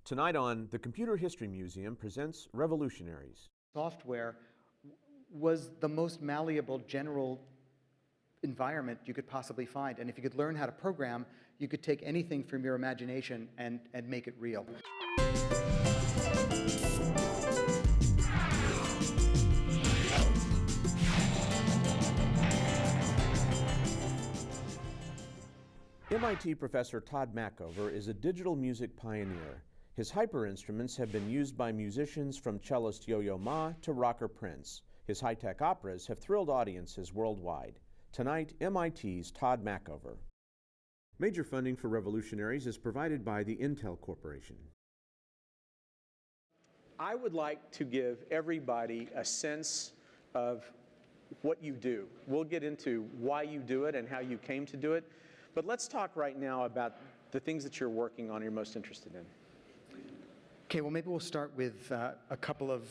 Tonight on The Computer History Museum presents Revolutionaries. Software was the most malleable general environment you could possibly find. And if you could learn how to program, you could take anything from your imagination and make it real. MIT professor Tod Machover is a digital music pioneer. His hyper instruments have been used by musicians from cellist Yo-Yo Ma to rocker Prince. His high-tech operas have thrilled audiences worldwide. Tonight, MIT's Tod Machover. Major funding for Revolutionaries is provided by the Intel Corporation. I would like to give everybody a sense of what you do. We'll get into why you do it and how you came to do it. But let's talk right now about the things that you're working on, you're most interested in. Okay, well, maybe we'll start with a couple of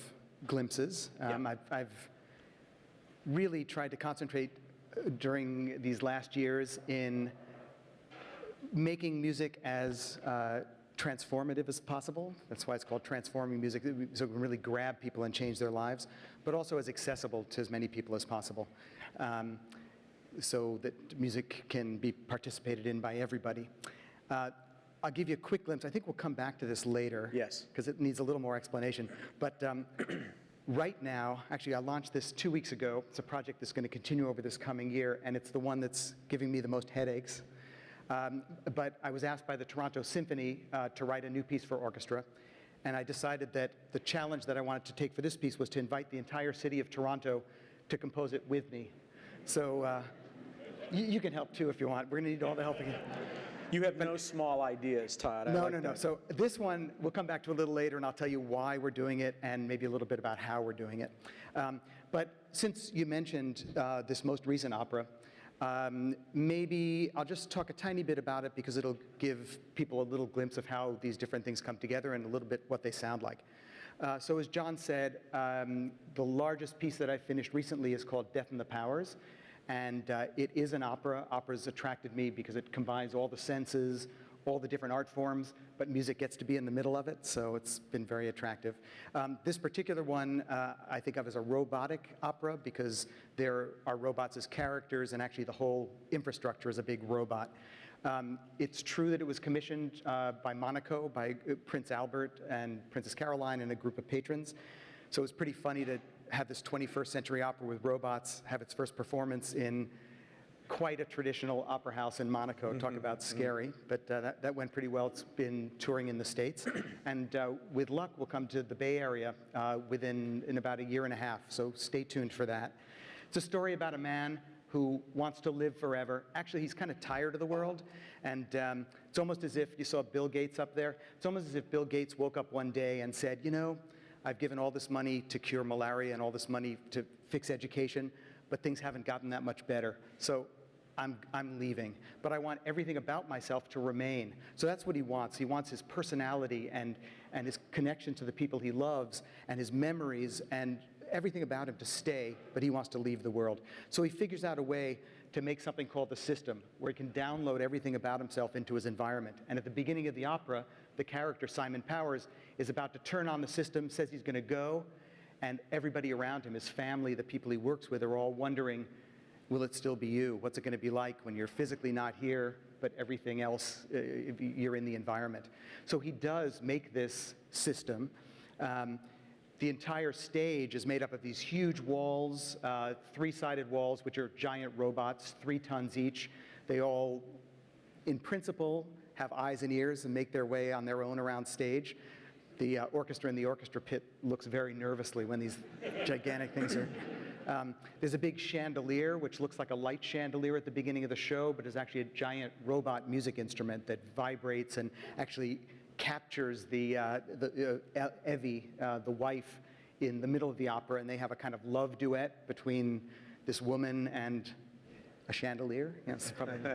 glimpses. I've really tried to concentrate during these last years in making music as transformative as possible. That's why it's called transforming music, so it can really grab people and change their lives, but also as accessible to as many people as possible. So that music can be participated in by everybody. I'll give you a quick glimpse. I think we'll come back to this later. Yes. Because it needs a little more explanation. But right now, actually I launched this 2 weeks ago. It's a project that's going to continue over this coming year, and it's the one that's giving me the most headaches. But I was asked by the Toronto Symphony to write a new piece for orchestra, and I decided that the challenge that I wanted to take for this piece was to invite the entire city of Toronto to compose it with me. So you can help too if you want. We're going to need all the help again. You have no small ideas, Todd. No. So this one, we'll come back to a little later, and I'll tell you why we're doing it and maybe a little bit about how we're doing it. But since you mentioned this most recent opera, maybe I'll just talk a tiny bit about it because it'll give people a little glimpse of how these different things come together and a little bit what they sound like. So as John said, the largest piece that I finished recently is called Death and the Powers. And it is an opera. Opera's attracted me because it combines all the senses, all the different art forms, but music gets to be in the middle of it, so it's been very attractive. This particular one I think of as a robotic opera because there are robots as characters, and actually the whole infrastructure is a big robot. It's true that it was commissioned by Monaco, by Prince Albert and Princess Caroline and a group of patrons. So it was pretty funny to have this 21st century opera with robots have its first performance in quite a traditional opera house in Monaco. Talk about scary, but that went pretty well. It's been touring in the States. And with luck, we'll come to the Bay Area in about a year and a half, so stay tuned for that. It's a story about a man who wants to live forever. Actually, he's kind of tired of the world, and it's almost as if, you saw Bill Gates up there, it's almost as if Bill Gates woke up one day and said, you know, I've given all this money to cure malaria and all this money to fix education, but things haven't gotten that much better. So I'm leaving. But I want everything about myself to remain. So that's what he wants. He wants his personality and his connection to the people he loves and his memories and everything about him to stay, but he wants to leave the world. So he figures out a way to make something called the system, where he can download everything about himself into his environment. And at the beginning of the opera, the character, Simon Powers, is about to turn on the system, says he's going to go, and everybody around him, his family, the people he works with, are all wondering, will it still be you? What's it going to be like when you're physically not here, but everything else, you're in the environment? So he does make this system. The entire stage is made up of these huge walls, three-sided walls, which are giant robots, 3 tons each. They all, in principle, have eyes and ears and make their way on their own around stage. The orchestra in the orchestra pit looks very nervously when these gigantic things are. There's a big chandelier, which looks like a light chandelier at the beginning of the show, but is actually a giant robot music instrument that vibrates and actually captures Evie, the wife, in the middle of the opera, and they have a kind of love duet between this woman and a chandelier. Yes, probably.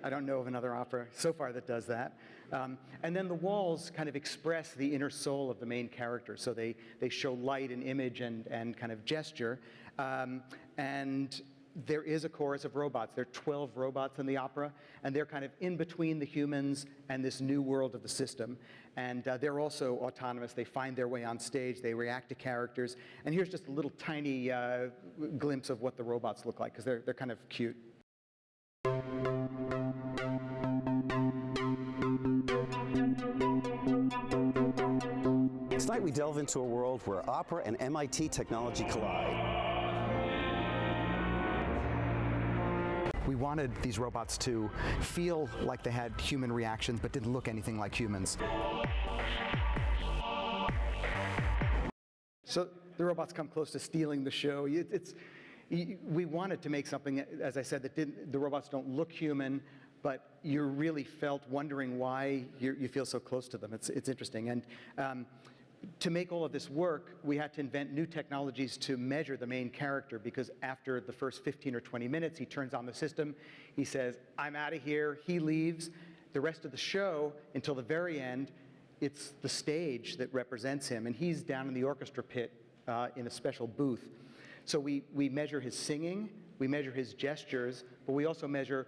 I don't know of another opera so far that does that. And then the walls kind of express the inner soul of the main character. So they show light and image and kind of gesture. And there is a chorus of robots. There are 12 robots in the opera, and they're kind of in between the humans and this new world of the system. And they're also autonomous. They find their way on stage. They react to characters. And here's just a little tiny glimpse of what the robots look like, because they're kind of cute. Tonight we delve into a world where opera and MIT technology collide. We wanted these robots to feel like they had human reactions but didn't look anything like humans. So the robots come close to stealing the show. We wanted to make something, as I said, that the robots don't look human, but you really felt wondering why you feel so close to them. It's interesting. And to make all of this work, we had to invent new technologies to measure the main character, because after the first 15 or 20 minutes, he turns on the system, he says, "I'm out of here," he leaves. The rest of the show, until the very end, it's the stage that represents him, and he's down in the orchestra pit in a special booth. So we measure his singing, we measure his gestures, but we also measure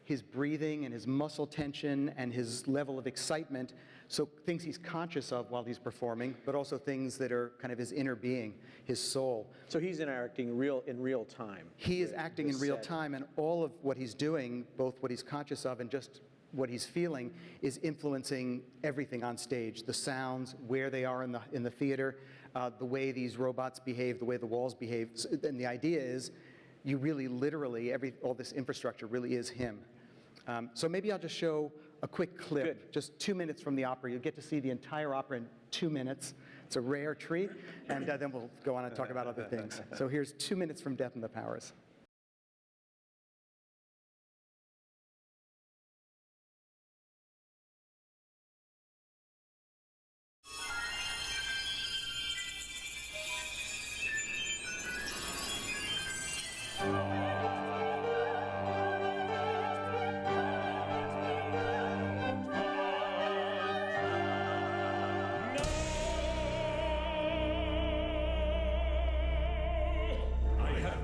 his breathing and his muscle tension and his level of excitement, so things he's conscious of while he's performing, but also things that are kind of his inner being, his soul. So he's interacting in real time. He is acting in real time, and all of what he's doing, both what he's conscious of and just what he's feeling, is influencing everything on stage. The sounds, where they are in the theater, the way these robots behave, the way the walls behave. And the idea is, you really literally, all this infrastructure really is him. So maybe I'll just show a quick clip, just 2 minutes from the opera. You'll get to see the entire opera in 2 minutes. It's a rare treat, and then we'll go on and talk about other things. So here's 2 minutes from Death in the Powers.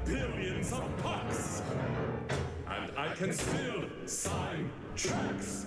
Billions of bucks, and I can still sign tracks.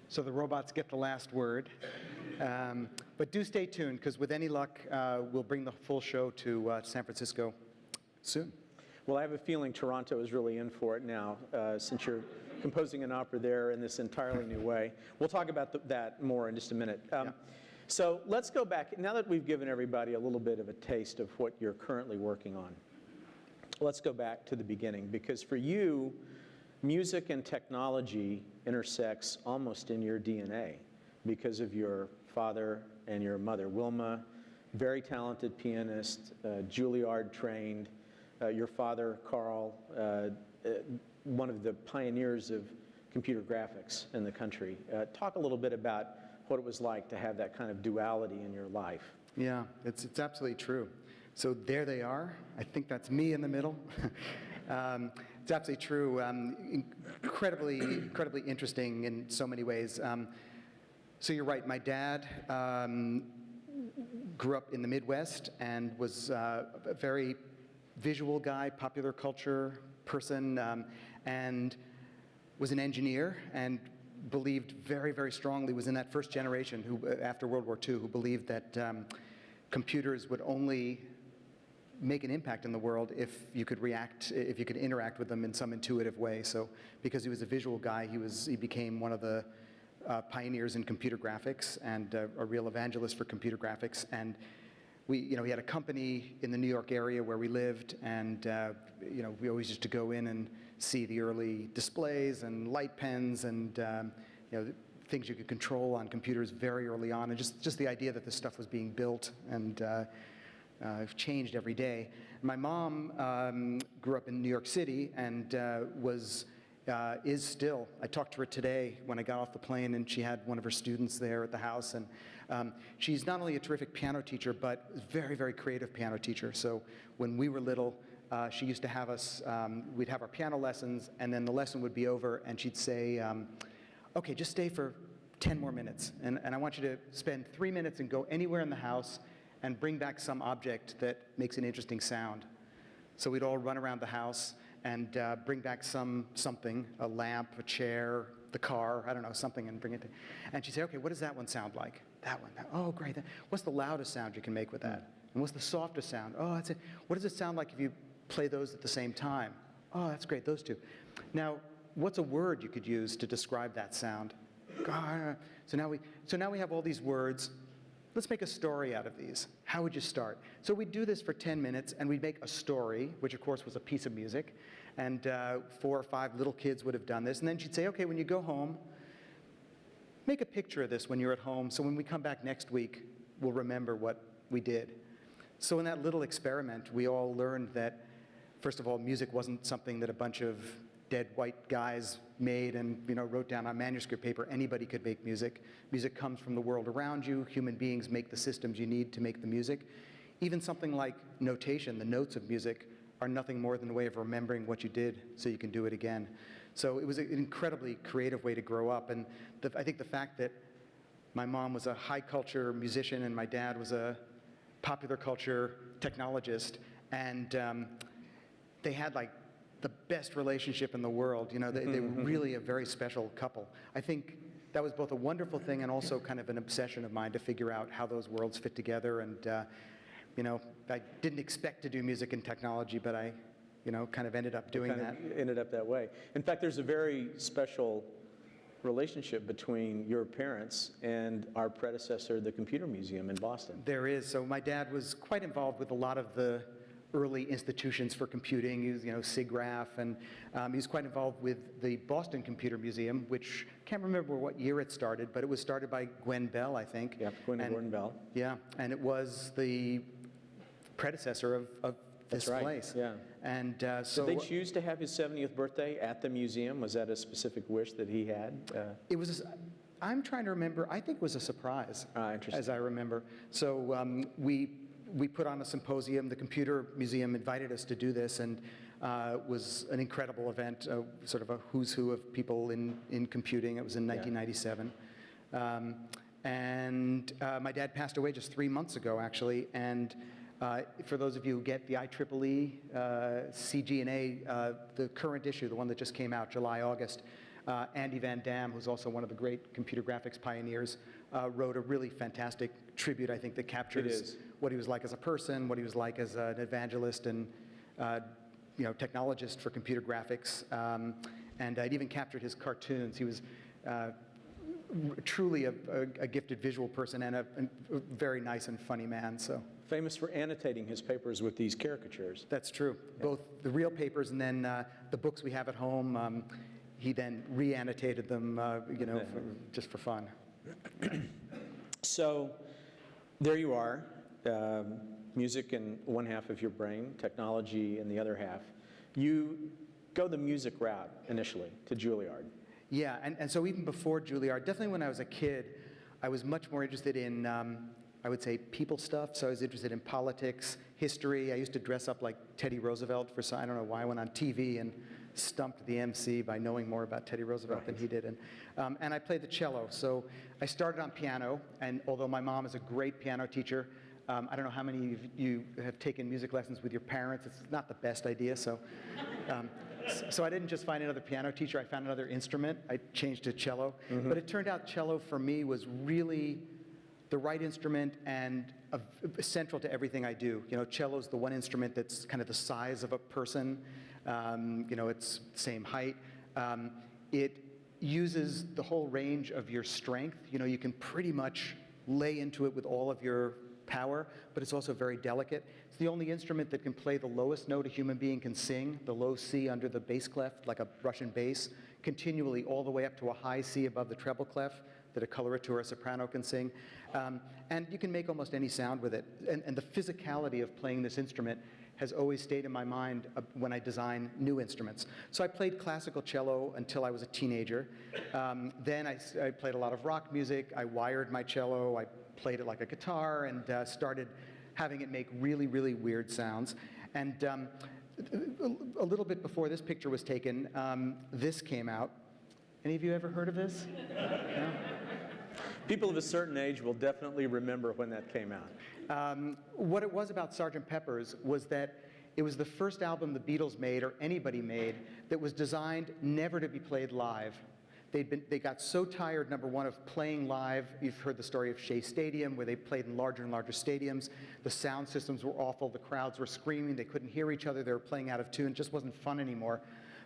So the robots get the last word. But do stay tuned, because with any luck, we'll bring the full show to San Francisco soon. Well, I have a feeling Toronto is really in for it now, since you're composing an opera there in this entirely new way. We'll talk about that more in just a minute. So let's go back. Now that we've given everybody a little bit of a taste of what you're currently working on, let's go back to the beginning, because for you, music and technology intersects almost in your DNA because of your father and your mother. Wilma, very talented pianist, Juilliard trained. Your father, Carl, one of the pioneers of computer graphics in the country. Talk a little bit about what it was like to have that kind of duality in your life. Yeah, it's absolutely true. So there they are. I think that's me in the middle. It's absolutely true. Incredibly interesting in so many ways. So you're right. My dad grew up in the Midwest and was a very visual guy, popular culture person, and was an engineer and believed very, very strongly, was in that first generation who, after World War II, who believed that computers would only make an impact in the world if you could interact with them in some intuitive way. So because he was a visual guy, he became one of the pioneers in computer graphics and a real evangelist for computer graphics. And he had a company in the New York area where we lived, and we always used to go in and see the early displays and light pens and things you could control on computers very early on, and just the idea that this stuff was being built and changed every day. My mom grew up in New York City and is still. I talked to her today when I got off the plane, and she had one of her students there at the house. And she's not only a terrific piano teacher, but a very, very creative piano teacher. So when we were little, she used to have us, we'd have our piano lessons, and then the lesson would be over, and she'd say, okay, just stay for 10 more minutes. And I want you to spend 3 minutes and go anywhere in the house and bring back some object that makes an interesting sound. So we'd all run around the house and bring back something, a lamp, a chair, the car, I don't know, something, and bring it. And she'd say, okay, what does that one sound like? That one. Oh, great. What's the loudest sound you can make with that? And what's the softest sound? Oh, that's it. What does it sound like if you play those at the same time? Oh, that's great, those two. Now, what's a word you could use to describe that sound? So now we have all these words. Let's make a story out of these. How would you start? So we'd do this for 10 minutes, and we'd make a story, which of course was a piece of music, and 4 or 5 little kids would have done this. And then she'd say, okay, when you go home, make a picture of this when you're at home, so when we come back next week, we'll remember what we did. So in that little experiment, we all learned that, first of all, music wasn't something that a bunch of dead white guys made and wrote down on manuscript paper. Anybody could make music. Music comes from the world around you. Human beings make the systems you need to make the music. Even something like notation, the notes of music, are nothing more than a way of remembering what you did so you can do it again. So it was an incredibly creative way to grow up. And I think the fact that my mom was a high culture musician and my dad was a popular culture technologist, and they had like the best relationship in the world. They were really a very special couple. I think that was both a wonderful thing and also kind of an obsession of mine to figure out how those worlds fit together. And I didn't expect to do music and technology, but I kind of ended up doing that. Ended up that way. In fact, there's a very special relationship between your parents and our predecessor, the Computer Museum in Boston. There is. So my dad was quite involved with a lot of the early institutions for computing. He was, SIGGRAPH, and he was quite involved with the Boston Computer Museum, which I can't remember what year it started, but it was started by Gwen Bell, I think. Yeah, Gordon Bell. Yeah, and it was the predecessor of this That's right. place. Yeah. And so did they choose to have his 70th birthday at the museum? Was that a specific wish that he had? It was. I'm trying to remember. I think it was a surprise. Interesting. As I remember. So we put on a symposium. The Computer Museum invited us to do this, and it was an incredible event, sort of a who's who of people in computing. It was in 1997. And my dad passed away just 3 months ago, actually. And for those of you who get the IEEE, CG&A, the current issue, the one that just came out, July, August, Andy Van Dam, who's also one of the great computer graphics pioneers, wrote a really fantastic tribute, I think, that captures what he was like as a person, what he was like as an evangelist and technologist for computer graphics. And it even captured his cartoons. He was truly a gifted visual person and a very nice and funny man. So. Famous for annotating his papers with these caricatures. That's true. Yeah. Both the real papers and then the books we have at home. He then re-annotated them, just for fun. So there you are, music in one half of your brain, technology in the other half. You go the music route initially to Juilliard. Yeah, and so even before Juilliard, definitely when I was a kid, I was much more interested in, I would say, people stuff. So I was interested in politics, history. I used to dress up like Teddy Roosevelt for some, I don't know why. I went on TV and stumped the MC by knowing more about Teddy Roosevelt than he did. And I played the cello. So I started on piano, and although my mom is a great piano teacher, I don't know how many of you have taken music lessons with your parents. It's not the best idea, so I didn't just find another piano teacher, I found another instrument. I changed to cello. But it turned out cello for me was really the right instrument and central to everything I do. You know, cello's the one instrument that's kind of the size of a person. You know, it's same height. It uses the whole range of your strength. You know, you can pretty much lay into it with all of your power, but it's also very delicate. It's the only instrument that can play the lowest note a human being can sing, the low C under the bass clef, like a Russian bass, continually all the way up to a high C above the treble clef that a coloratura or a soprano can sing. And you can make almost any sound with it. And the physicality of playing this instrument has always stayed in my mind when I design new instruments. So I played classical cello until I was a teenager. Then I played a lot of rock music. I wired my cello. I played it like a guitar and started having it make really, really weird sounds. And a little bit before this picture was taken, this came out. Any of you ever heard of this? No? People of a certain age will definitely remember when that came out. What it was about Sgt. Pepper's was that it was the first album the Beatles made, or anybody made, that was designed never to be played live. They got so tired, number one, of playing live. You've heard the story of Shea Stadium, where they played in larger and larger stadiums. The sound systems were awful. The crowds were screaming. They couldn't hear each other. They were playing out of tune. It just wasn't fun anymore.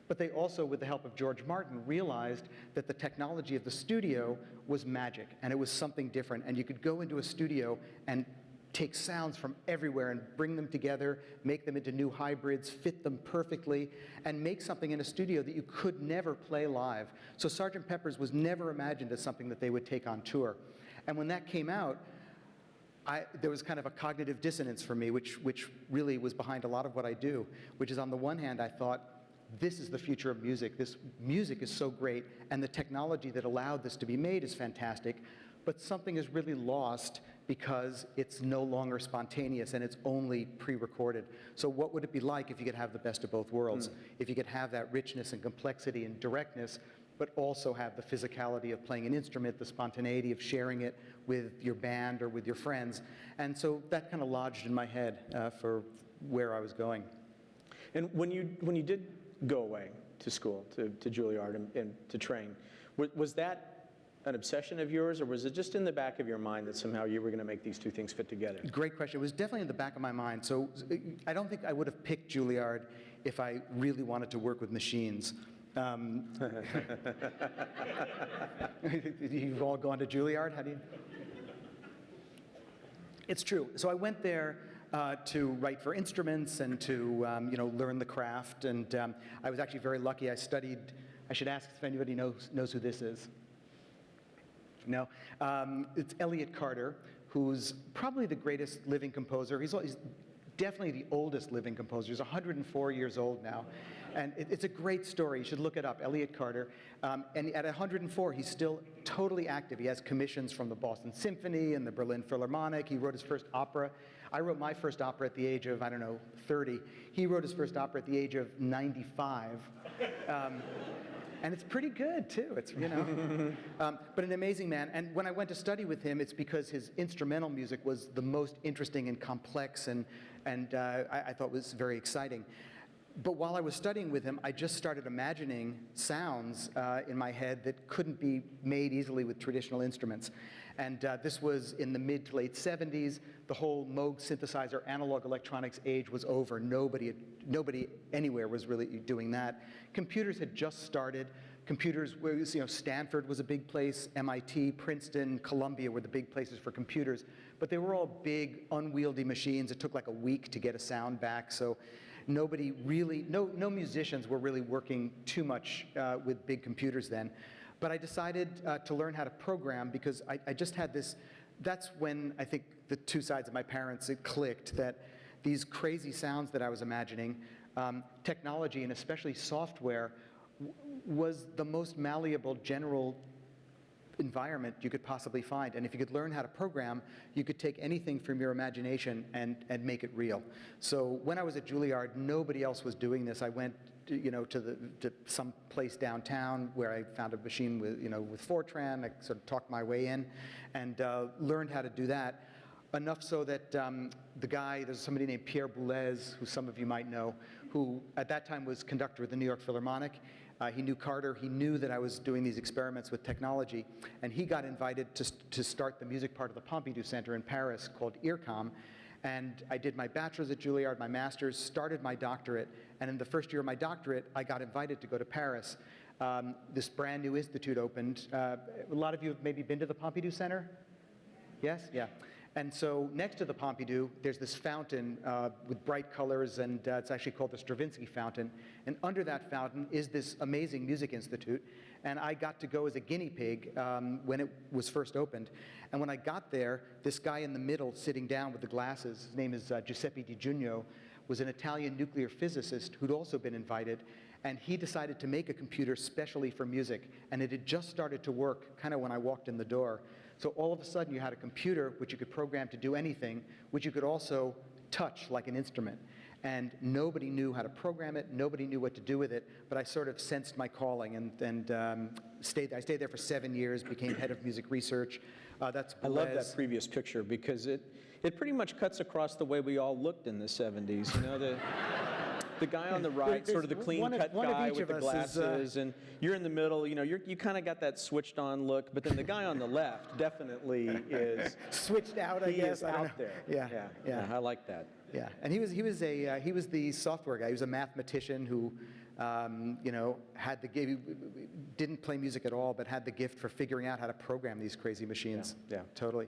But they also, with the help of George Martin, realized that the technology of the studio was magic, and it was something different. And you could go into a studio and take sounds from everywhere and bring them together, make them into new hybrids, fit them perfectly, and make something in a studio that you could never play live. So Sgt. Pepper's was never imagined as something that they would take on tour. And when that came out, there was kind of a cognitive dissonance for me, which really was behind a lot of what I do, which is, on the one hand, I thought, this is the future of music. This music is so great, and the technology that allowed this to be made is fantastic, but something is really lost because it's no longer spontaneous and it's only pre-recorded. So what would it be like if you could have the best of both worlds? If you could have that richness and complexity and directness, but also have the physicality of playing an instrument, the spontaneity of sharing it with your band or with your friends. And so that kind of lodged in my head for where I was going. And when you did go away to school, to Juilliard and to train, was that an obsession of yours, or was it just in the back of your mind that somehow you were going to make these two things fit together? Great question. It was definitely in the back of my mind. So I don't think I would have picked Juilliard if I really wanted to work with machines. You've all gone to Juilliard? How do you? It's true. So I went there to write for instruments and to learn the craft. And I was actually very lucky. I studied. I should ask if anybody knows who this is. No, it's Elliott Carter, who's probably the greatest living composer. He's definitely the oldest living composer. He's 104 years old now. And it's a great story. You should look it up, Elliott Carter. And at 104, he's still totally active. He has commissions from the Boston Symphony and the Berlin Philharmonic. He wrote his first opera. I wrote my first opera at the age of, 30. He wrote his first opera at the age of 95. And it's pretty good, too. It's, but an amazing man. And when I went to study with him, it's because his instrumental music was the most interesting and complex, and I thought was very exciting. But while I was studying with him, I just started imagining sounds in my head that couldn't be made easily with traditional instruments. And this was in the mid to late 70s. The whole Moog synthesizer analog electronics age was over. Nobody anywhere was really doing that. Computers had just started. Computers, Stanford was a big place. MIT, Princeton, Columbia were the big places for computers. But they were all big, unwieldy machines. It took like a week to get a sound back. So nobody really, no musicians were really working too much with big computers then. But I decided to learn how to program because I just had this. That's when I think the two sides of my parents, it clicked that these crazy sounds that I was imagining, technology and especially software was the most malleable general environment you could possibly find. And if you could learn how to program, you could take anything from your imagination and make it real. So when I was at Juilliard, nobody else was doing this. I went to some place downtown where I found a machine with Fortran. I sort of talked my way in and learned how to do that. Enough so that there's somebody named Pierre Boulez, who some of you might know, who at that time was conductor of the New York Philharmonic. He knew Carter. He knew that I was doing these experiments with technology. And he got invited to start the music part of the Pompidou Center in Paris called IRCAM. And I did my bachelor's at Juilliard, my master's, started my doctorate. And in the first year of my doctorate, I got invited to go to Paris. This brand new institute opened. A lot of you have maybe been to the Pompidou Center? Yes? Yeah. And so next to the Pompidou, there's this fountain with bright colors, and it's actually called the Stravinsky Fountain. And under that fountain is this amazing music institute. And I got to go as a guinea pig when it was first opened. And when I got there, this guy in the middle sitting down with the glasses, his name is Giuseppe Di Giugno, was an Italian nuclear physicist who'd also been invited. And he decided to make a computer specially for music. And it had just started to work kind of when I walked in the door. So all of a sudden you had a computer which you could program to do anything, which you could also touch like an instrument. And nobody knew how to program it, nobody knew what to do with it, but I sort of sensed my calling and I stayed there for 7 years, became head of music research. That's Boulez. I love that previous picture because it pretty much cuts across the way we all looked in the 70s. You know, the guy on the right, sort of the clean-cut guy with the glasses, and you're in the middle. You know, you kind of got that switched-on look, but then the guy on the left definitely is switched out. I guess is out there. Yeah, I like that. Yeah, and he was the software guy. He was a mathematician who, didn't play music at all, but had the gift for figuring out how to program these crazy machines. Yeah. Totally.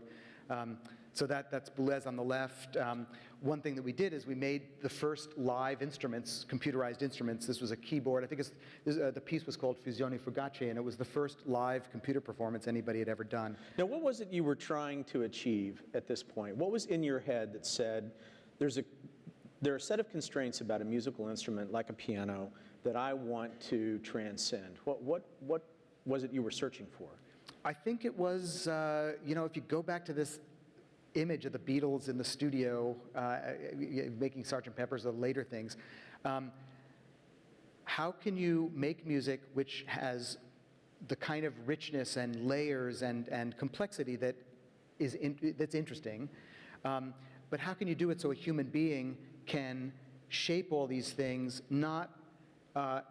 So that's Boulez on the left. One thing that we did is we made the first live instruments, computerized instruments. This was a keyboard. I think the piece was called Fusione Fugace, and it was the first live computer performance anybody had ever done. Now, what was it you were trying to achieve at this point? What was in your head that said, there are a set of constraints about a musical instrument like a piano that I want to transcend? What was it you were searching for? I think it was, if you go back to this image of the Beatles in the studio making Sgt. Pepper's, the later things, how can you make music which has the kind of richness and layers and complexity that's interesting, but how can you do it so a human being can shape all these things, not, if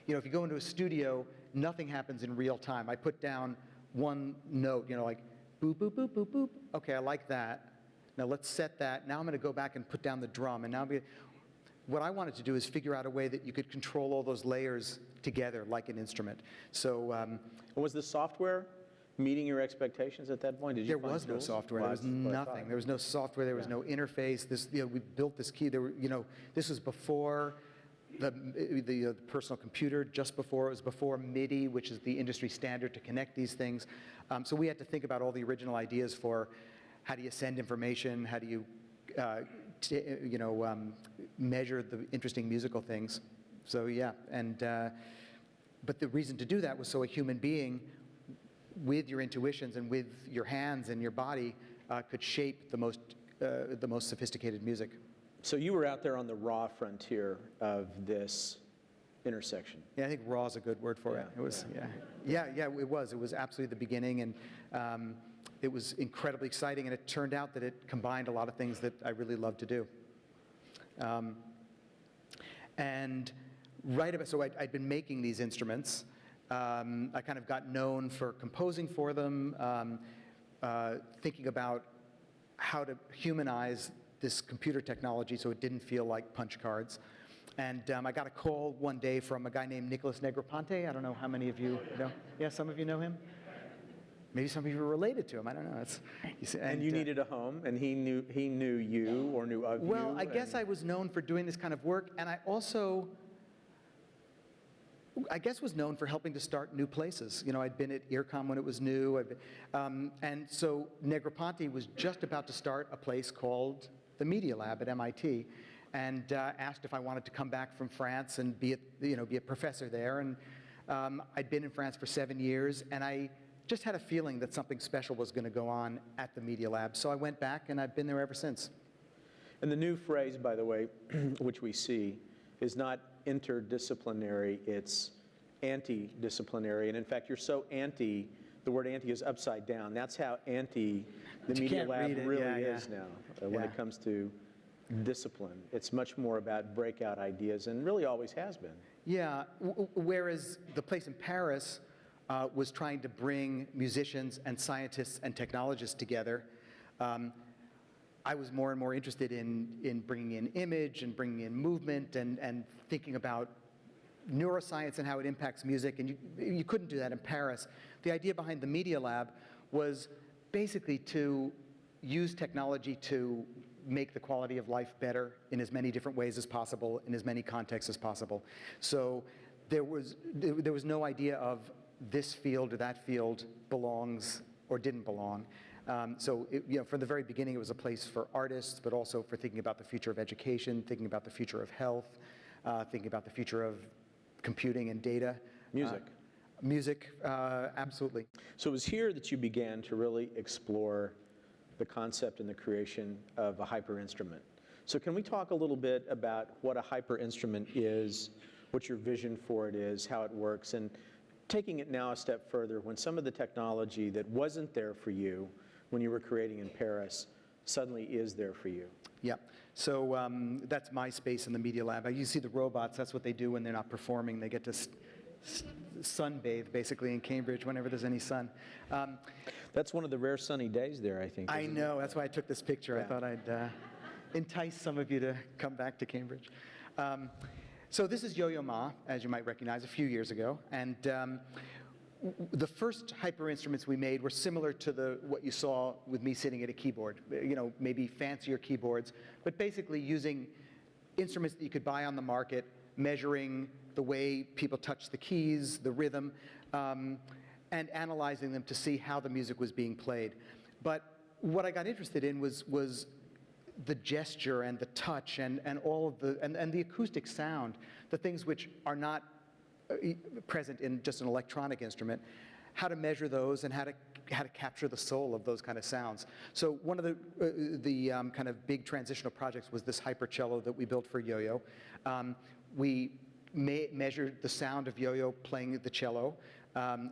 you go into a studio, nothing happens in real time. I put down one note, like boop, boop, boop, boop, boop. Okay, I like that. Now let's set that. Now I'm going to go back and put down the drum. And now what I wanted to do is figure out a way that you could control all those layers together like an instrument. So was the software meeting your expectations at that point? There was no software. There was nothing. There was no software. There was no interface. We built this key. This was before the personal computer, just before. It was before MIDI, which is the industry standard to connect these things. So we had to think about all the original ideas for how do you send information, how do you measure the interesting musical things. So yeah, but the reason to do that was so a human being, with your intuitions and with your hands and your body, could shape the most sophisticated music. So you were out there on the raw frontier of this intersection. Yeah, I think raw is a good word for it. It was, it was. It was absolutely the beginning, and it was incredibly exciting, and it turned out that it combined a lot of things that I really love to do. So I'd been making these instruments. I kind of got known for composing for them, thinking about how to humanize this computer technology so it didn't feel like punch cards. And I got a call one day from a guy named Nicholas Negroponte. I don't know how many of you know. Yeah, some of you know him? Maybe some of you are related to him. I don't know. And you needed a home, and he knew you or knew of you? Well, I guess I was known for doing this kind of work, and I also, was known for helping to start new places. I'd been at IRCAM when it was new, and so Negroponte was just about to start a place called the Media Lab at MIT, and asked if I wanted to come back from France and be a professor there. And I'd been in France for 7 years, and I just had a feeling that something special was going to go on at the Media Lab. So I went back, and I've been there ever since. And the new phrase, by the way, which we see, is not interdisciplinary, it's anti-disciplinary. And in fact, you're so anti, the word anti is upside down. That's how anti the Media Lab really is now when it comes to discipline. It's much more about breakout ideas, and really always has been. Yeah, whereas the place in Paris was trying to bring musicians and scientists and technologists together, I was more and more interested in bringing in image and bringing in movement and thinking about neuroscience and how it impacts music, and you couldn't do that in Paris. The idea behind the Media Lab was basically to use technology to make the quality of life better in as many different ways as possible, in as many contexts as possible. So there was no idea of this field or that field belongs or didn't belong. So from the very beginning, it was a place for artists, but also for thinking about the future of education, thinking about the future of health, thinking about the future of computing and data. Music, absolutely. So it was here that you began to really explore the concept and the creation of a hyper instrument. So can we talk a little bit about what a hyper instrument is, what your vision for it is, how it works, and taking it now a step further, when some of the technology that wasn't there for you when you were creating in Paris suddenly is there for you? Yeah, so that's my space in the Media Lab. You see the robots, that's what they do when they're not performing. They get to sunbathe, basically, in Cambridge whenever there's any sun. That's one of the rare sunny days there, I think. I know, that's why I took this picture. I thought I'd entice some of you to come back to Cambridge. So this is Yo-Yo Ma, as you might recognize, a few years ago. And the first hyper instruments we made were similar to what you saw with me sitting at a keyboard, maybe fancier keyboards, but basically using instruments that you could buy on the market, measuring the way people touch the keys, the rhythm, and analyzing them to see how the music was being played. But what I got interested in was the gesture and the touch and all of the acoustic sound, the things which are not present in just an electronic instrument, how to measure those and how to capture the soul of those kind of sounds. So one of the kind of big transitional projects was this hypercello that we built for Yo-Yo. We measured the sound of Yo-Yo playing the cello. I'll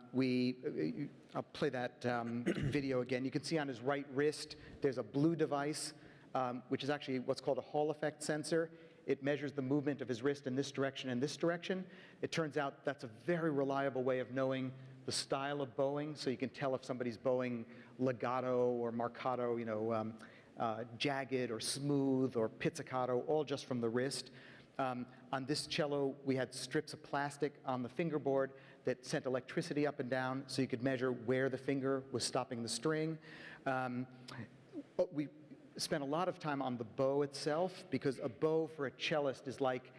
play that video again. You can see on his right wrist there's a blue device, which is actually what's called a Hall effect sensor. It measures the movement of his wrist in this direction and this direction. It turns out that's a very reliable way of knowing the style of bowing, so you can tell if somebody's bowing legato or marcato, jagged or smooth or pizzicato, all just from the wrist. On this cello, we had strips of plastic on the fingerboard that sent electricity up and down, so you could measure where the finger was stopping the string. We spent a lot of time on the bow itself, because a bow for a cellist is like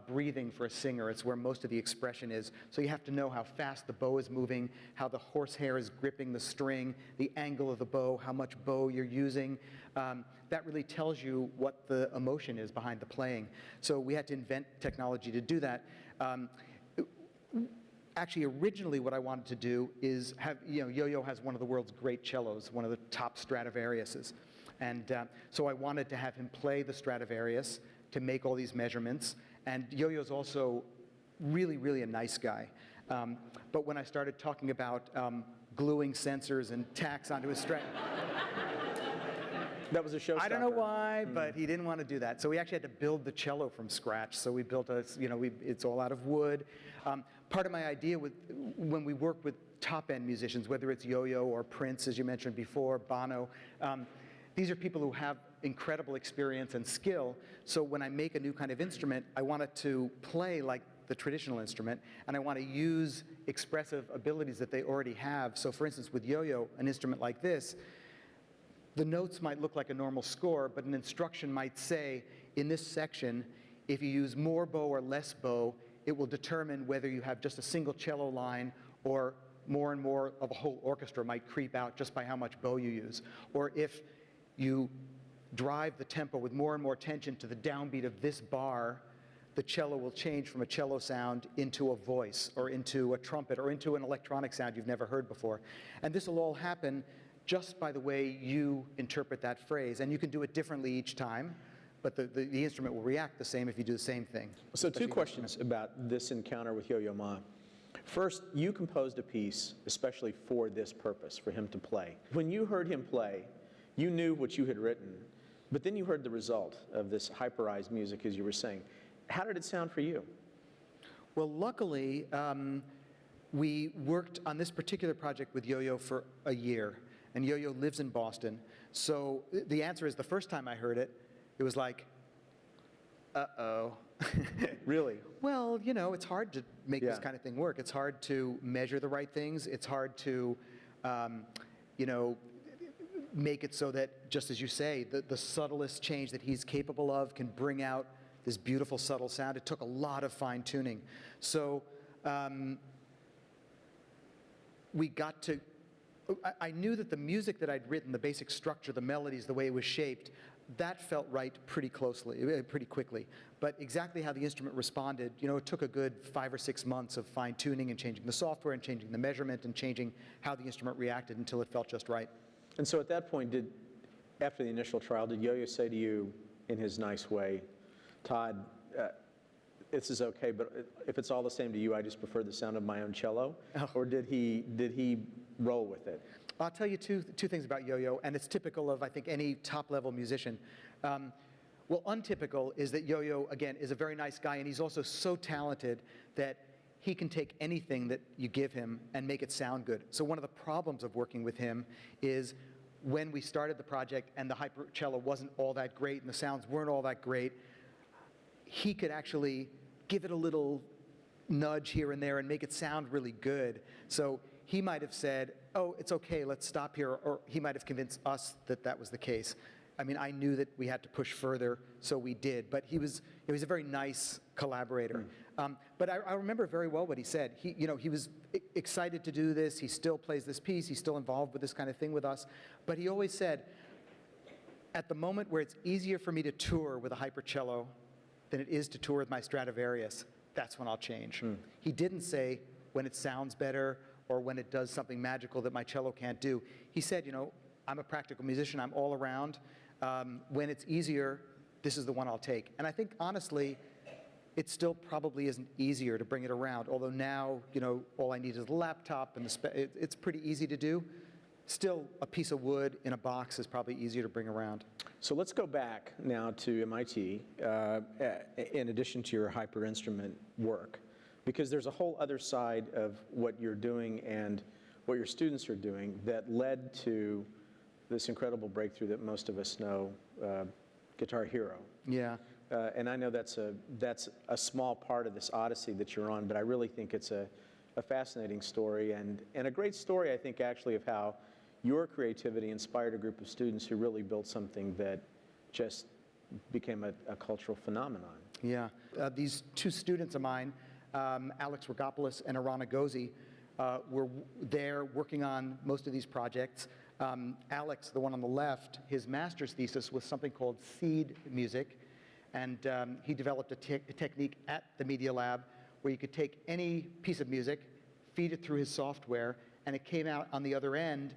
breathing for a singer. It's where most of the expression is. So you have to know how fast the bow is moving, how the horsehair is gripping the string, the angle of the bow, how much bow you're using. That really tells you what the emotion is behind the playing. So we had to invent technology to do that. Actually, originally what I wanted to do is have, Yo-Yo has one of the world's great cellos, one of the top Stradivariuses. And so I wanted to have him play the Stradivarius to make all these measurements. And Yo-Yo's also really, really a nice guy. But when I started talking about gluing sensors and tacks onto his Strat... That was a showstopper. I don't know why, but he didn't want to do that. So we actually had to build the cello from scratch. So we built it's all out of wood. Part of my idea when we work with top-end musicians, whether it's Yo-Yo or Prince, as you mentioned before, Bono, these are people who have incredible experience and skill. So when I make a new kind of instrument, I want it to play like the traditional instrument, and I want to use expressive abilities that they already have. So for instance, with Yo-Yo, an instrument like this, the notes might look like a normal score, but an instruction might say, in this section, if you use more bow or less bow, it will determine whether you have just a single cello line or more and more of a whole orchestra might creep out just by how much bow you use. Or if you drive the tempo with more and more tension to the downbeat of this bar, the cello will change from a cello sound into a voice or into a trumpet or into an electronic sound you've never heard before. And this will all happen just by the way you interpret that phrase. And you can do it differently each time, but the instrument will react the same if you do the same thing. So two questions about this encounter with Yo-Yo Ma. First, you composed a piece especially for this purpose, for him to play. When you heard him play, you knew what you had written, but then you heard the result of this hyperized music, as you were saying. How did it sound for you? Well, luckily, we worked on this particular project with Yo-Yo for a year, and Yo-Yo lives in Boston. So the answer is, the first time I heard it, it was like, uh-oh. Really? Well, you know, it's hard to make this kind of thing work. It's hard to measure the right things. It's hard to, you know, make it so that, just as you say, the subtlest change that he's capable of can bring out this beautiful, subtle sound. It took a lot of fine-tuning. So we got to, I knew that the music that I'd written, the basic structure, the melodies, the way it was shaped, that felt right pretty quickly. But exactly how the instrument responded, you know, it took a good 5 or 6 months of fine-tuning and changing the software and changing the measurement and changing how the instrument reacted until it felt just right. And so at that point, after the initial trial, did Yo-Yo say to you in his nice way, Tod, this is okay, but if it's all the same to you, I just prefer the sound of my own cello? Oh. Or did he roll with it? I'll tell you two things about Yo-Yo, and it's typical of, I think, any top-level musician. Well, untypical is that Yo-Yo, again, is a very nice guy, and he's also so talented that he can take anything that you give him and make it sound good. So one of the problems of working with him is when we started the project and the hyper cello wasn't all that great and the sounds weren't all that great, he could actually give it a little nudge here and there and make it sound really good. So he might have said, oh, it's okay, let's stop here, or he might have convinced us that that was the case. I mean, I knew that we had to push further, so we did, but he was a very nice collaborator. But I remember very well what he said. He was excited to do this, he still plays this piece, he's still involved with this kind of thing with us, but he always said, at the moment where it's easier for me to tour with a hypercello than it is to tour with my Stradivarius, that's when I'll change. He didn't say when it sounds better or when it does something magical that my cello can't do. He said, you know, I'm a practical musician, I'm all around. When it's easier, this is the one I'll take. And I think, honestly, it still probably isn't easier to bring it around, although now, you know, all I need is a laptop, and it's pretty easy to do. Still, a piece of wood in a box is probably easier to bring around. So let's go back now to MIT, in addition to your hyper instrument work, because there's a whole other side of what you're doing and what your students are doing that led to this incredible breakthrough that most of us know, Guitar Hero. Yeah. And I know that's a small part of this odyssey that you're on, but I really think it's a fascinating story and a great story, I think, actually, of how your creativity inspired a group of students who really built something that just became a cultural phenomenon. Yeah. These two students of mine, Alex Rogopoulos and Arana Gozi, were there working on most of these projects. Alex, the one on the left, his master's thesis was something called seed music, and he developed a technique at the Media Lab where you could take any piece of music, feed it through his software, and it came out on the other end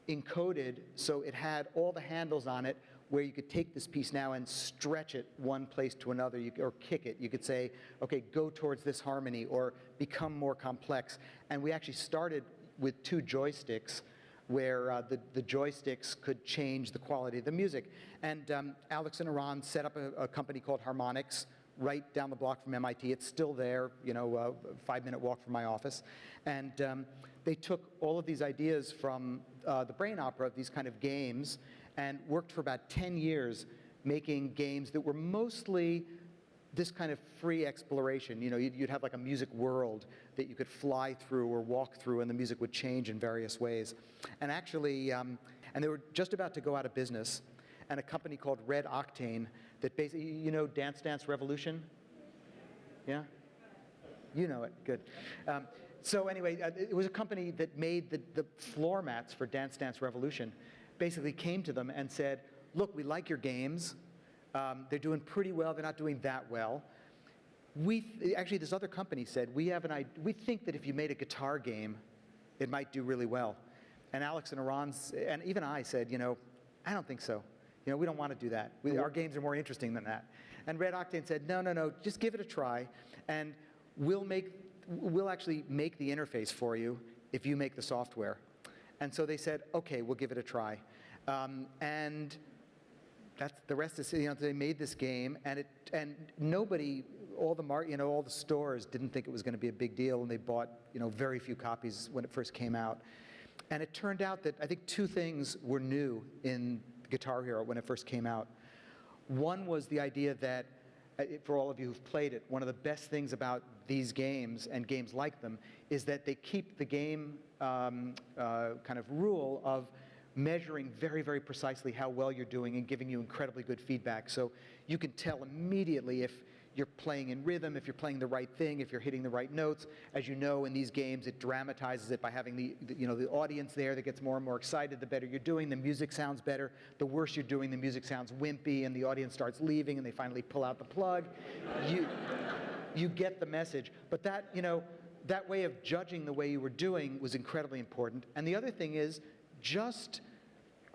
encoded, so it had all the handles on it where you could take this piece now and stretch it one place to another, or kick it. You could say, okay, go towards this harmony, or become more complex. And we actually started with 2 joysticks where the joysticks could change the quality of the music. And Alex and Aran set up a company called Harmonix right down the block from MIT. It's still there, you know, a 5-minute walk from my office. And they took all of these ideas from the brain opera of these kind of games and worked for about 10 years making games that were mostly this kind of free exploration. You know, you'd have like a music world that you could fly through or walk through, and the music would change in various ways. And actually, and they were just about to go out of business, and a company called Red Octane that basically, you know, Dance Dance Revolution? Yeah? You know it, good. So anyway, it was a company that made the floor mats for Dance Dance Revolution, basically came to them and said, look, we like your games. They're doing pretty well, they're not doing that well. Actually, this other company said, we think that if you made a guitar game, it might do really well. And Alex and Iran, and even I said, I don't think so. We don't want to do that. Our games are more interesting than that. And Red Octane said, no, just give it a try, and we'll actually make the interface for you if you make the software. And so they said, okay, we'll give it a try. And the rest is, they made this game, and nobody, all the stores didn't think it was going to be a big deal, and they bought, very few copies when it first came out. And it turned out that I think two things were new in Guitar Hero when it first came out. One was the idea that, for all of you who've played it, one of the best things about these games and games like them is that they keep the game kind of rule of measuring very, very precisely how well you're doing and giving you incredibly good feedback. So you can tell immediately if you're playing in rhythm, if you're playing the right thing, if you're hitting the right notes. As you know, in these games, it dramatizes it by having the audience there that gets more and more excited. The better you're doing, the music sounds better. The worse you're doing, the music sounds wimpy, and the audience starts leaving, and they finally pull out the plug. You get the message. But that, that way of judging the way you were doing was incredibly important. And the other thing is,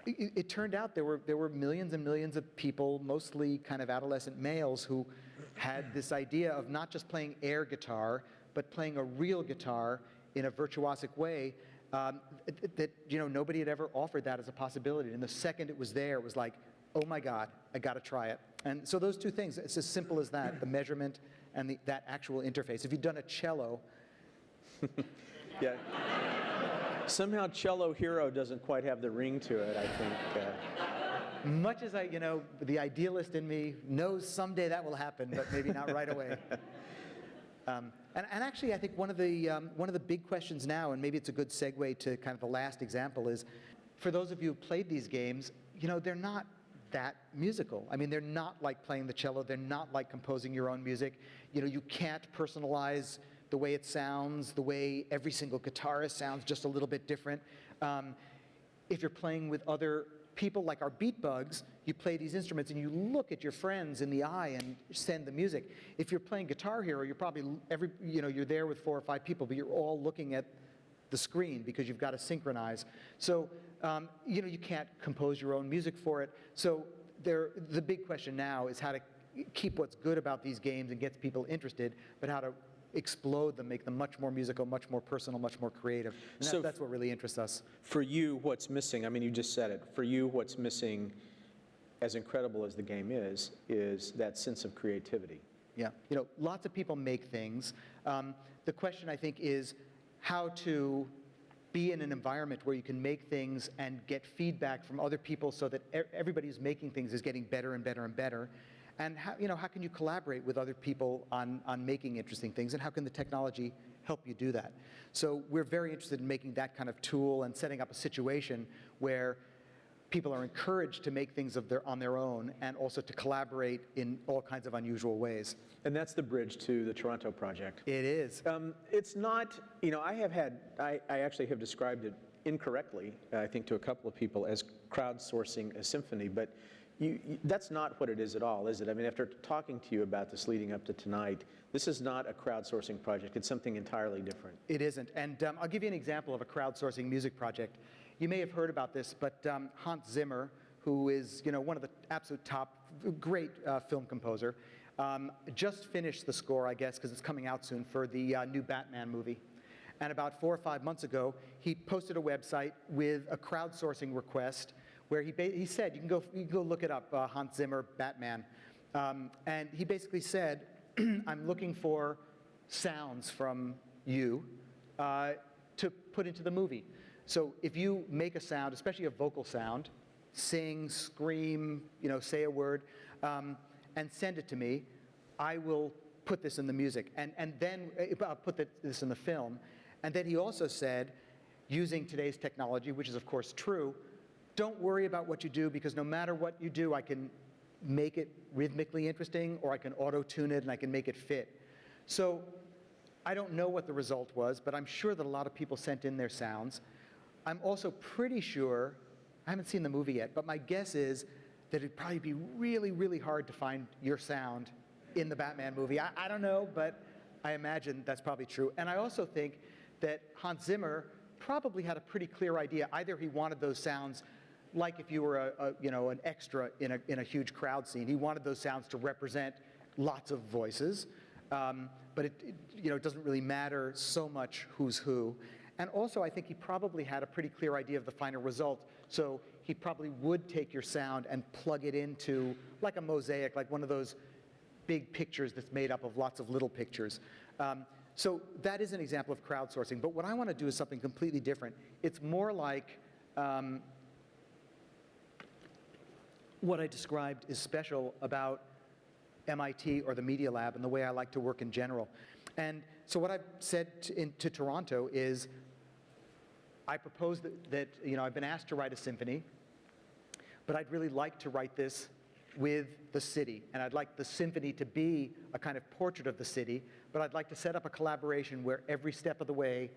it turned out there were millions and millions of people, mostly kind of adolescent males, who had this idea of not just playing air guitar, but playing a real guitar in a virtuosic way that nobody had ever offered that as a possibility. And the second it was there, it was like, oh my God, I got to try it. And so those two things, it's as simple as that, the measurement and that actual interface. If you'd done a cello. Yeah. Somehow Cello Hero doesn't quite have the ring to it, I think. Much as the idealist in me knows someday that will happen, but maybe not right away. And actually, I think one of the big questions now, and maybe it's a good segue to kind of the last example, is for those of you who played these games, they're not that musical. I mean, they're not like playing the cello. They're not like composing your own music. You can't personalize the way it sounds, the way every single guitarist sounds just a little bit different. If you're playing with other people like our beat bugs, you play these instruments and you look at your friends in the eye and send the music. If you're playing Guitar Hero, you're probably you're there with 4 or 5 people, but you're all looking at the screen because you've got to synchronize. So you can't compose your own music for it. So the big question now is how to keep what's good about these games and get people interested, but how to explode them, make them much more musical, much more personal, much more creative. And So that's what really interests us. For you, what's missing, I mean, you just said it, for you, what's missing, as incredible as the game is that sense of creativity. Yeah, lots of people make things. The question, I think, is how to be in an environment where you can make things and get feedback from other people so that everybody who's making things is getting better and better and better. And how can you collaborate with other people on making interesting things, and how can the technology help you do that? So we're very interested in making that kind of tool and setting up a situation where people are encouraged to make things on their own and also to collaborate in all kinds of unusual ways. And that's the bridge to the Toronto project. It is. It's not, I actually have described it incorrectly, I think, to a couple of people as crowdsourcing a symphony, but that's not what it is at all, is it? I mean, after talking to you about this leading up to tonight, this is not a crowdsourcing project. It's something entirely different. It isn't. And I'll give you an example of a crowdsourcing music project. You may have heard about this, but Hans Zimmer, who is one of the absolute top, great film composer, just finished the score, I guess, because it's coming out soon, for the new Batman movie. And about 4 or 5 months ago, he posted a website with a crowdsourcing request where he said, you can go look it up, Hans Zimmer, Batman. And he basically said, I'm looking for sounds from you to put into the movie. So if you make a sound, especially a vocal sound, sing, scream, say a word, and send it to me, I will put this in the music, and then I'll put this in the film. And then he also said, using today's technology, which is of course true, don't worry about what you do, because no matter what you do, I can make it rhythmically interesting, or I can auto-tune it and I can make it fit. So I don't know what the result was, but I'm sure that a lot of people sent in their sounds. I'm also pretty sure, I haven't seen the movie yet, but my guess is that it'd probably be really, really hard to find your sound in the Batman movie. I don't know, but I imagine that's probably true. And I also think that Hans Zimmer probably had a pretty clear idea. Either he wanted those sounds like if you were an extra in a huge crowd scene. He wanted those sounds to represent lots of voices, but it doesn't really matter so much who's who. And also, I think he probably had a pretty clear idea of the final result. So he probably would take your sound and plug it into like a mosaic, like one of those big pictures that's made up of lots of little pictures. So that is an example of crowdsourcing. But what I want to do is something completely different. It's more like what I described is special about MIT or the Media Lab and the way I like to work in general. And so what I've said to Toronto is, I propose that I've been asked to write a symphony, but I'd really like to write this with the city. And I'd like the symphony to be a kind of portrait of the city, but I'd like to set up a collaboration where every step of the way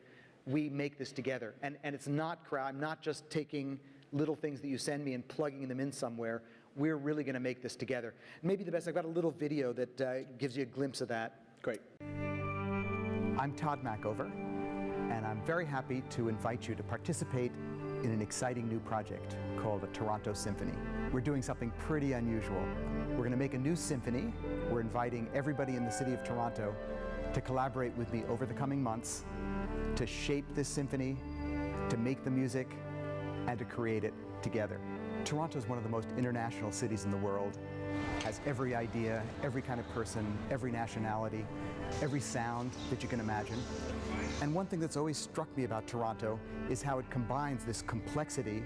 we make this together. And it's not I'm not just taking little things that you send me and plugging them in somewhere. We're really going to make this together. Maybe the best, I've got a little video that gives you a glimpse of that. Great. I'm Tod Machover, and I'm very happy to invite you to participate in an exciting new project called the Toronto Symphony. We're doing something pretty unusual. We're going to make a new symphony. We're inviting everybody in the city of Toronto to collaborate with me over the coming months to shape this symphony, to make the music, and to create it together. Toronto is one of the most international cities in the world. Has every idea, every kind of person, every nationality, every sound that you can imagine. And one thing that's always struck me about Toronto is how it combines this complexity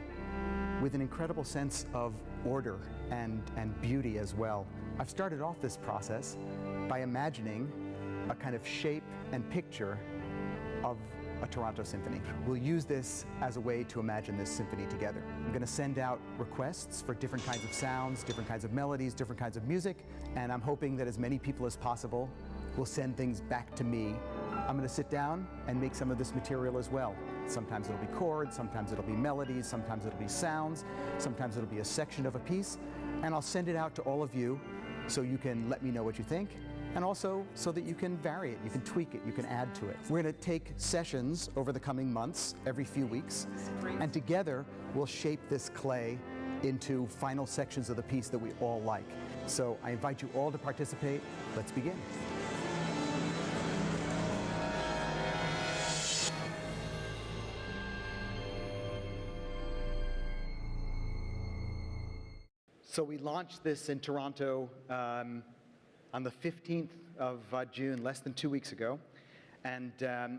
with an incredible sense of order and beauty as well. I've started off this process by imagining a kind of shape and picture of a Toronto symphony. We'll use this as a way to imagine this symphony together. I'm going to send out requests for different kinds of sounds, different kinds of melodies, different kinds of music, and I'm hoping that as many people as possible will send things back to me. I'm going to sit down and make some of this material as well. Sometimes it'll be chords, sometimes it'll be melodies, sometimes it'll be sounds, sometimes it'll be a section of a piece, and I'll send it out to all of you so you can let me know what you think, and also so that you can vary it, you can tweak it, you can add to it. We're going to take sessions over the coming months, every few weeks, and together we'll shape this clay into final sections of the piece that we all like. So I invite you all to participate. Let's begin. So we launched this in Toronto on the 15th of June, less than 2 weeks ago, and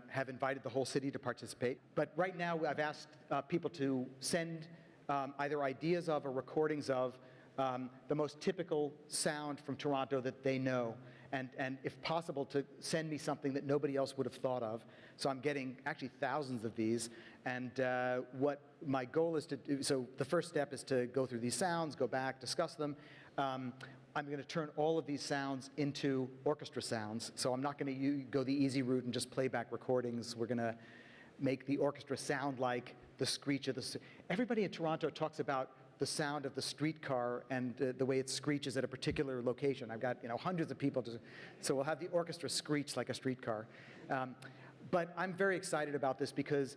have invited the whole city to participate. But right now, I've asked people to send either ideas of or recordings of the most typical sound from Toronto that they know, and if possible, to send me something that nobody else would have thought of. So I'm getting actually thousands of these, and what my goal is to do, so the first step is to go through these sounds, go back, discuss them. I'm going to turn all of these sounds into orchestra sounds. So I'm not going to go the easy route and just play back recordings. We're going to make the orchestra sound like the screech of the... Everybody in Toronto talks about the sound of the streetcar and the way it screeches at a particular location. I've got hundreds of people, so we'll have the orchestra screech like a streetcar. But I'm very excited about this because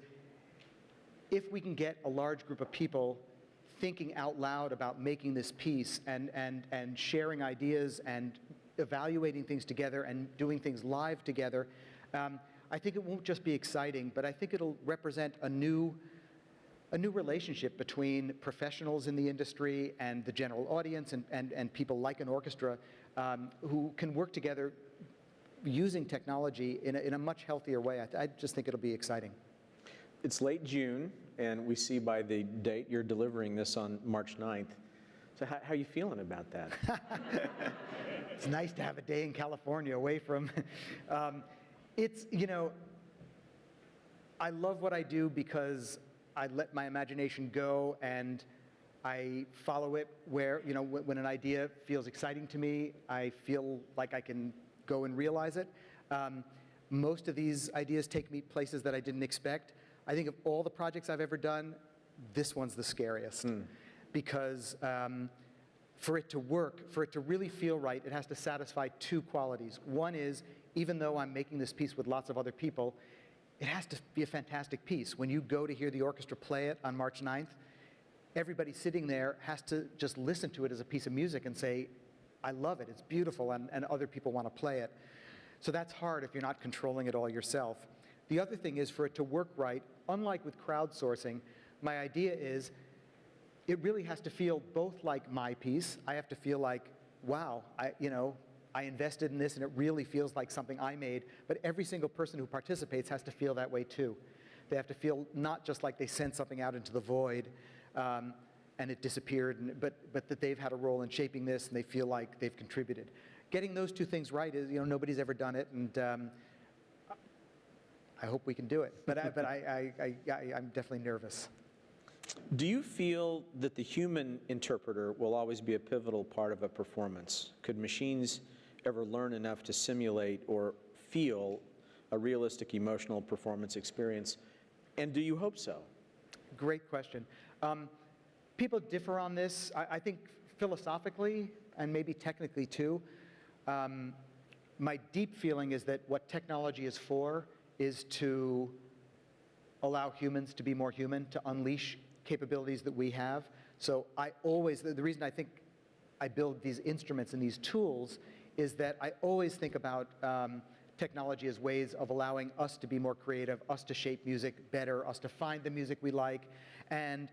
if we can get a large group of people thinking out loud about making this piece and sharing ideas and evaluating things together and doing things live together, I think it won't just be exciting, but I think it'll represent a new relationship between professionals in the industry and the general audience and people like an orchestra who can work together using technology in a much healthier way. I just think it'll be exciting. It's late June, and we see by the date you're delivering this on March 9th. So how are you feeling about that? It's nice to have a day in California away from... I love what I do because I let my imagination go and I follow it where, when an idea feels exciting to me, I feel like I can go and realize it. Most of these ideas take me places that I didn't expect. I think of all the projects I've ever done, this one's the scariest because for it to work, for it to really feel right, it has to satisfy two qualities. One is, even though I'm making this piece with lots of other people, it has to be a fantastic piece. When you go to hear the orchestra play it on March 9th, everybody sitting there has to just listen to it as a piece of music and say, I love it, it's beautiful, and other people want to play it. So that's hard if you're not controlling it all yourself. The other thing is, for it to work right, unlike with crowdsourcing, my idea is it really has to feel both like my piece. I have to feel like, wow, I invested in this and it really feels like something I made, but every single person who participates has to feel that way too. They have to feel not just like they sent something out into the void and it disappeared, but that they've had a role in shaping this and they feel like they've contributed. Getting those two things right is, nobody's ever done it, and I hope we can do it, but I'm definitely nervous. Do you feel that the human interpreter will always be a pivotal part of a performance? Could machines ever learn enough to simulate or feel a realistic emotional performance experience? And do you hope so? Great question. People differ on this. I think philosophically and maybe technically too. My deep feeling is that what technology is for is to allow humans to be more human, to unleash capabilities that we have. So the reason I think I build these instruments and these tools is that I always think about technology as ways of allowing us to be more creative, us to shape music better, us to find the music we like. And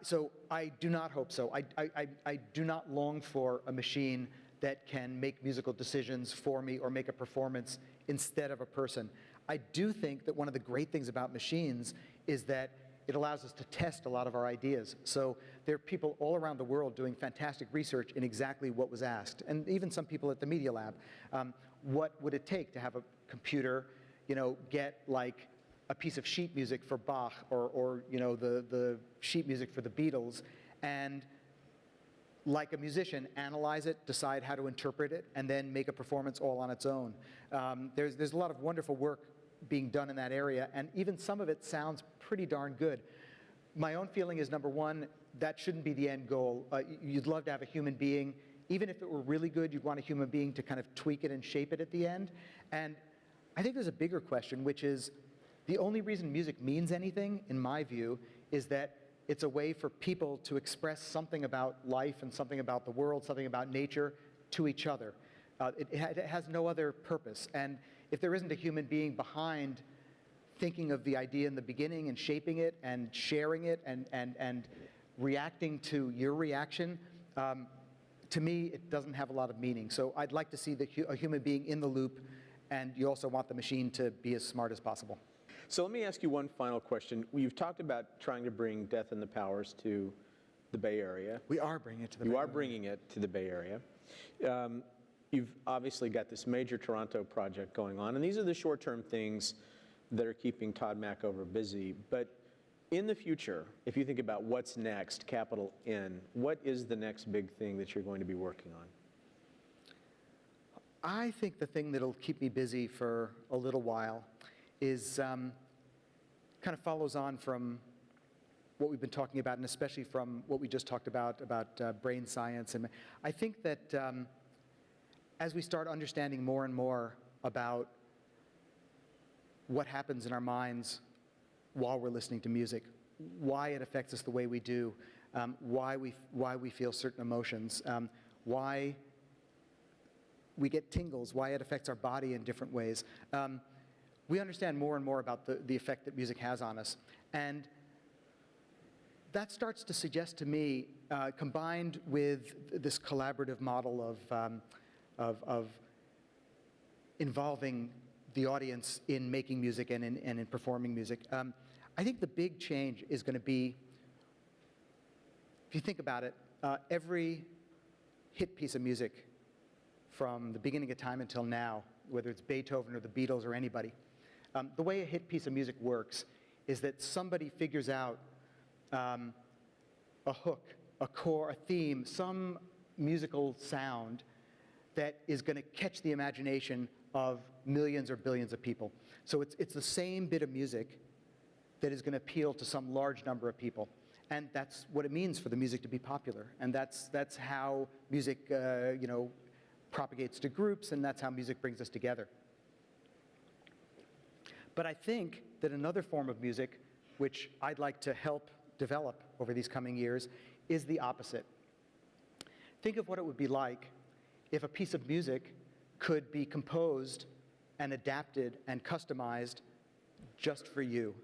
so I do not hope so. I do not long for a machine that can make musical decisions for me or make a performance instead of a person. I do think that one of the great things about machines is that it allows us to test a lot of our ideas. So there are people all around the world doing fantastic research in exactly what was asked, and even some people at the Media Lab. What would it take to have a computer, get like a piece of sheet music for Bach or the sheet music for the Beatles, and like a musician, analyze it, decide how to interpret it, and then make a performance all on its own. There's a lot of wonderful work being done in that area, and even some of it sounds pretty darn good. My own feeling is, number one, that shouldn't be the end goal. You'd love to have a human being. Even if it were really good, you'd want a human being to kind of tweak it and shape it at the end. And I think there's a bigger question, which is, the only reason music means anything, in my view, is that it's a way for people to express something about life and something about the world, something about nature, to each other. It has no other purpose. And if there isn't a human being behind thinking of the idea in the beginning and shaping it and sharing it and reacting to your reaction, to me, it doesn't have a lot of meaning. So I'd like to see a human being in the loop, and you also want the machine to be as smart as possible. So let me ask you one final question. You've talked about trying to bring Death and the Powers to the Bay Area. We are bringing it to the Bay Area. You are bringing it to the Bay Area. You've obviously got this major Toronto project going on, and these are the short-term things that are keeping Tod Machover busy. But in the future, if you think about what's next, capital N, what is the next big thing that you're going to be working on? I think the thing that'll keep me busy for a little while is kind of follows on from what we've been talking about, and especially from what we just talked about brain science. And I think that as we start understanding more and more about what happens in our minds while we're listening to music, why it affects us the way we do, why we feel certain emotions, why we get tingles, why it affects our body in different ways. We understand more and more about the effect that music has on us. And that starts to suggest to me, combined with this collaborative model of involving the audience in making music and in performing music, I think the big change is going to be, if you think about it, every hit piece of music from the beginning of time until now, whether it's Beethoven or the Beatles or anybody, the way a hit piece of music works is that somebody figures out a hook, a core, a theme, some musical sound that is going to catch the imagination of millions or billions of people. So it's the same bit of music that is going to appeal to some large number of people. And that's what it means for the music to be popular. And that's how music propagates to groups, and that's how music brings us together. But I think that another form of music, which I'd like to help develop over these coming years, is the opposite. Think of what it would be like if a piece of music could be composed and adapted and customized just for you.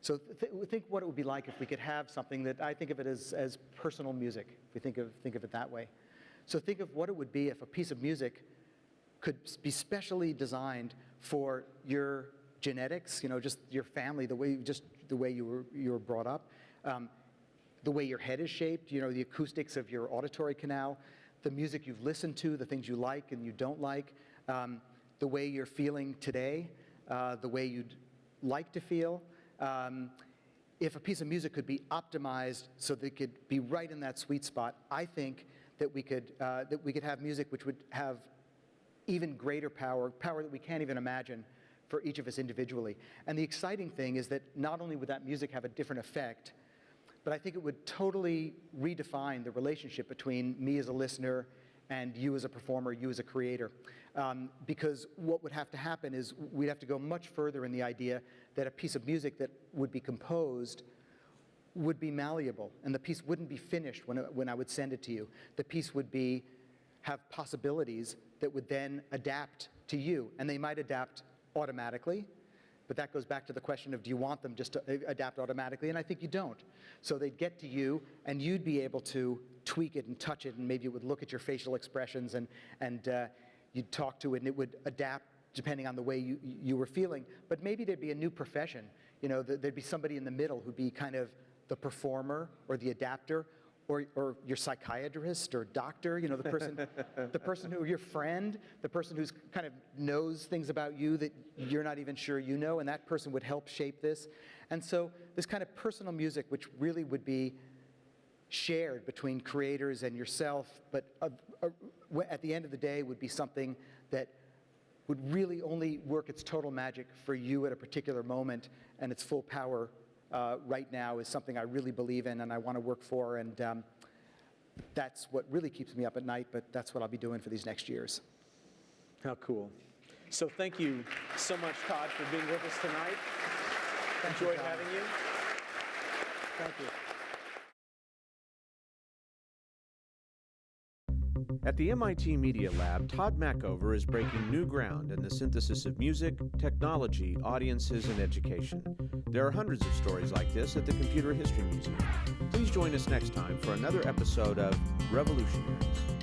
So think what it would be like if we could have something that I think of it as personal music, if we think of it that way. So think of what it would be if a piece of music could be specially designed for your genetics, just your family, the way you were brought up, the way your head is shaped, the acoustics of your auditory canal, the music you've listened to, the things you like and you don't like, the way you're feeling today, the way you'd like to feel. If a piece of music could be optimized so that it could be right in that sweet spot, I think that we could have music which would have even greater power that we can't even imagine for each of us individually. And the exciting thing is that not only would that music have a different effect, but I think it would totally redefine the relationship between me as a listener and you as a performer, you as a creator. Because what would have to happen is we'd have to go much further in the idea that a piece of music that would be composed would be malleable, and the piece wouldn't be finished when I would send it to you. The piece would have possibilities that would then adapt to you, and they might adapt automatically, but that goes back to the question of, do you want them just to adapt automatically? And I think you don't. So they'd get to you, and you'd be able to tweak it and touch it, and maybe it would look at your facial expressions, and you'd talk to it, and it would adapt depending on the way you were feeling. But maybe there'd be a new profession. There'd be somebody in the middle who'd be kind of the performer or the adapter, or your psychiatrist or doctor, the person who, your friend, the person who's kind of knows things about you that you're not even sure you know, and that person would help shape this. And so this kind of personal music, which really would be shared between creators and yourself, but at the end of the day would be something that would really only work its total magic for you at a particular moment, and its full power right now is something I really believe in and I want to work for, and that's what really keeps me up at night, but that's what I'll be doing for these next years. How cool. So thank you so much, Tod, for being with us tonight. Enjoyed having you. Thank you. At the MIT Media Lab, Tod Machover is breaking new ground in the synthesis of music, technology, audiences, and education. There are hundreds of stories like this at the Computer History Museum. Please join us next time for another episode of Revolutionaries.